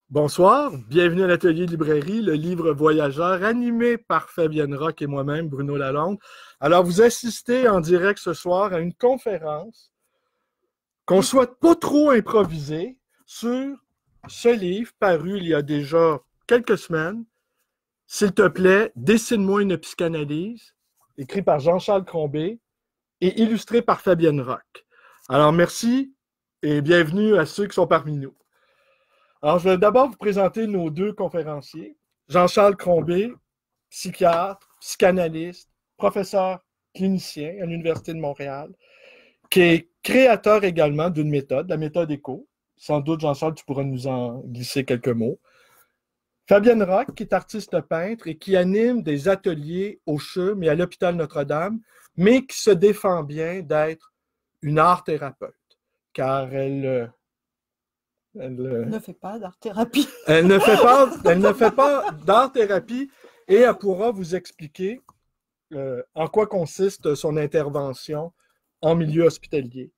Bonsoir, bienvenue à l'atelier de librairie, le livre voyageur, animé par Fabienne Roch et moi-même, Bruno Lalonde. Alors, vous assistez en direct ce soir à une conférence qu'on souhaite pas trop improviser sur ce livre paru il y a déjà quelques semaines. S'il te plaît, dessine-moi une psychanalyse, écrit par Jean-Charles Crombé et illustré par Fabienne Roch. Alors, merci et bienvenue à ceux qui sont parmi nous. Alors, je vais d'abord vous présenter nos deux conférenciers. Jean-Charles Crombé, psychiatre, psychanalyste, professeur clinicien à l'Université de Montréal, qui est créateur également d'une méthode, la méthode ECHO. Sans doute, Jean-Charles, tu pourras nous en glisser quelques mots. Fabienne Roch, qui est artiste peintre et qui anime des ateliers au CHUM et à l'hôpital Notre-Dame, mais qui se défend bien d'être une art thérapeute, car elle ne fait pas d'art-thérapie. Elle ne fait pas d'art-thérapie et elle pourra vous expliquer en quoi consiste son intervention en milieu hospitalier.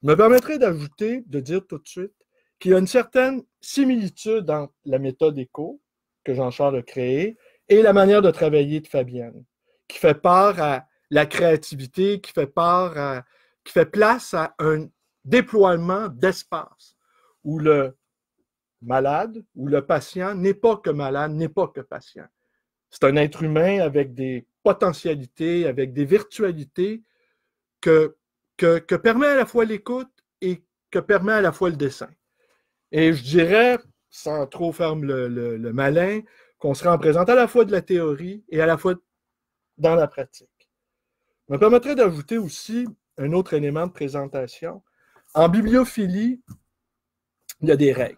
Je me permettrai d'ajouter, de dire tout de suite, qu'il y a une certaine similitude entre la méthode ECHO que Jean-Charles a créée et la manière de travailler de Fabienne, qui fait part à la créativité, qui fait place à un déploiement d'espace où le malade ou le patient n'est pas que malade, n'est pas que patient. C'est un être humain avec des potentialités, avec des virtualités que permet à la fois l'écoute et que permet à la fois le dessin. Et je dirais, sans trop faire le malin, qu'on se représente à la fois de la théorie et à la fois dans la pratique. Je me permettrais d'ajouter aussi un autre élément de présentation. En bibliophilie, il y a des règles.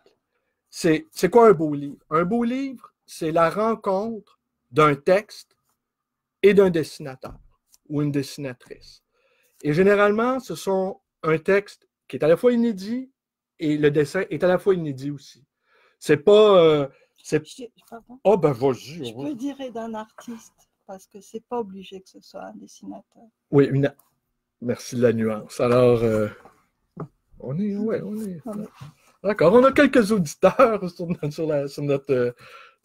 C'est quoi un beau livre? Un beau livre, c'est la rencontre d'un texte et d'un dessinateur ou une dessinatrice. Et généralement, ce sont un texte qui est à la fois inédit et le dessin est à la fois inédit aussi. C'est pas... Oh, ben vas-y. je peux dire d'un artiste, parce que c'est pas obligé que ce soit un dessinateur. Oui, merci de la nuance. Alors, on est... D'accord, on a quelques auditeurs sur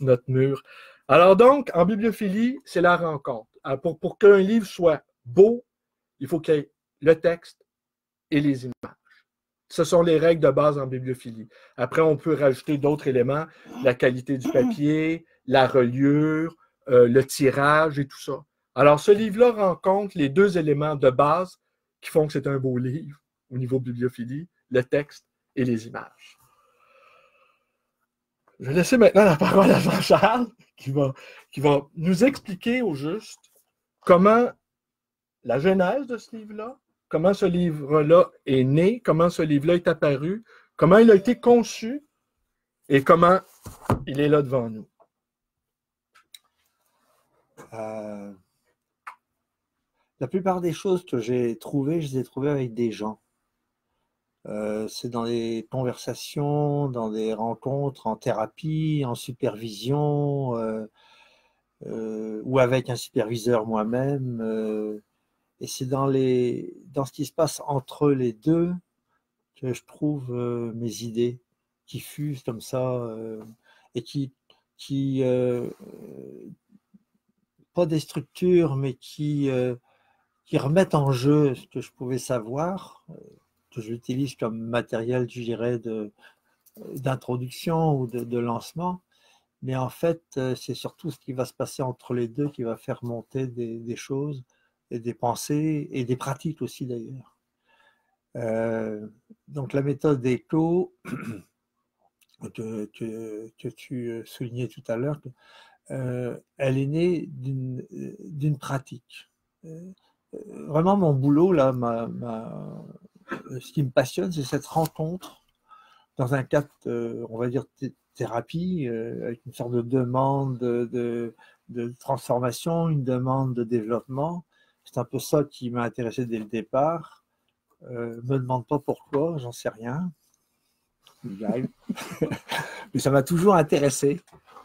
notre mur. Alors donc, en bibliophilie, c'est la rencontre. Pour qu'un livre soit beau, il faut qu'il y ait le texte et les images. Ce sont les règles de base en bibliophilie. Après, on peut rajouter d'autres éléments, la qualité du papier, la reliure, le tirage et tout ça. Alors, ce livre-là rencontre les deux éléments de base qui font que c'est un beau livre au niveau bibliophilie, le texte et les images. Je vais laisser maintenant la parole à Jean-Charles qui va nous expliquer au juste comment la genèse de ce livre-là, comment ce livre-là est né, comment ce livre-là est apparu, comment il a été conçu et comment il est là devant nous. La plupart des choses que j'ai trouvées, je les ai trouvées avec des gens. C'est dans des conversations, dans des rencontres, en thérapie, en supervision, ou avec un superviseur moi-même. Et c'est dans ce qui se passe entre les deux que je trouve mes idées qui fusent comme ça et qui pas des structures, mais qui remettent en jeu ce que je pouvais savoir, que j'utilise comme matériel, je dirais, d'introduction ou de lancement. Mais en fait, c'est surtout ce qui va se passer entre les deux qui va faire monter des choses, et des pensées et des pratiques aussi d'ailleurs. Donc la méthode ECHO que tu soulignais tout à l'heure, elle est née d'une pratique. Vraiment, mon boulot, là, ce qui me passionne, c'est cette rencontre dans un cadre, on va dire, thérapie, avec une sorte de demande de transformation, une demande de développement. C'est un peu ça qui m'a intéressé dès le départ. Me demande pas pourquoi, j'en sais rien. Mais ça m'a toujours intéressé.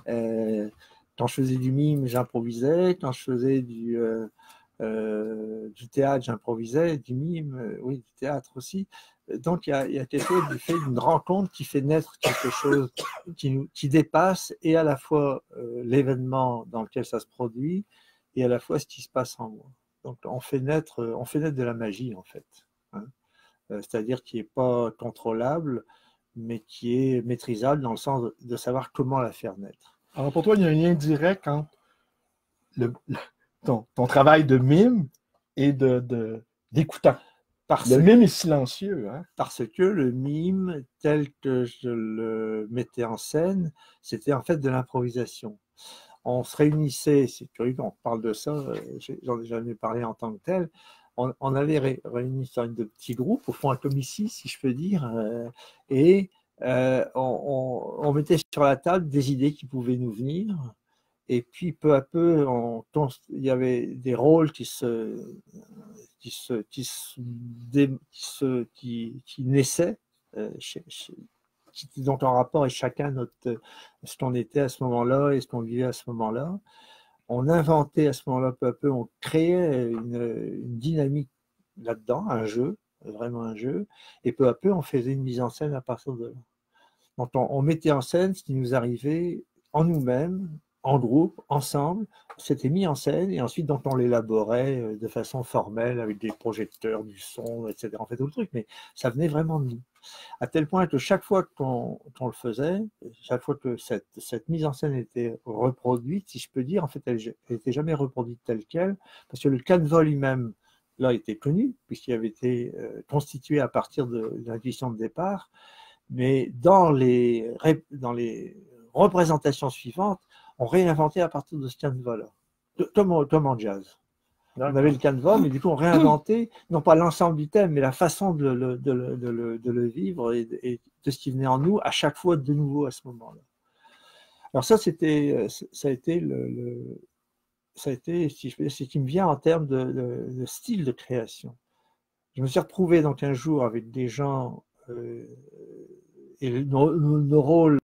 Quand je faisais du mime, j'improvisais. Quand je faisais du théâtre, j'improvisais. Du mime, oui, du théâtre aussi. Donc, il y a quelque chose du fait d'une rencontre qui fait naître quelque chose qui dépasse et à la fois l'événement dans lequel ça se produit et à la fois ce qui se passe en moi. Donc, on fait naître de la magie, en fait. Hein. C'est-à-dire qui n'est pas contrôlable, mais qui est maîtrisable dans le sens de savoir comment la faire naître. Alors pour toi, il y a un lien direct entre ton travail de mime et d'écoutant. Le mime est silencieux. Hein? Parce que le mime, tel que je le mettais en scène, c'était en fait de l'improvisation. On se réunissait, c'est curieux qu'on parle de ça, j'en ai jamais parlé en tant que tel, on avait réuni sur de petits groupes, au fond comme ici, si je peux dire, et on mettait sur la table des idées qui pouvaient nous venir, et puis peu à peu, il y avait des rôles qui naissaient, qui étaient donc en rapport avec chacun ce qu'on était à ce moment-là et ce qu'on vivait à ce moment-là. On inventait à ce moment-là peu à peu, on créait une dynamique là-dedans, un jeu, vraiment un jeu, et peu à peu on faisait une mise en scène à partir de là. Donc on mettait en scène ce qui nous arrivait en nous-mêmes, en groupe, ensemble, c'était mis en scène et ensuite donc on l'élaborait de façon formelle avec des projecteurs, du son, etc. On fait tout le truc, mais ça venait vraiment de nous. À tel point que chaque fois qu'on le faisait, chaque fois que cette mise en scène était reproduite, si je peux dire, en fait, elle n'était jamais reproduite telle quelle, parce que le canevas lui-même, là, était connu, puisqu'il avait été constitué à partir de l'intuition de départ, mais dans les représentations suivantes, on réinventait à partir de ce canevas-là, comme en jazz. On avait le canevas, mais du coup, on réinventait, non pas l'ensemble du thème, mais la façon de le vivre et de ce qui venait en nous, à chaque fois de nouveau à ce moment-là. Alors ça, ça a été, si je peux dire, ce qui me vient en termes de style de création. Je me suis retrouvé donc un jour avec des gens, et nos rôles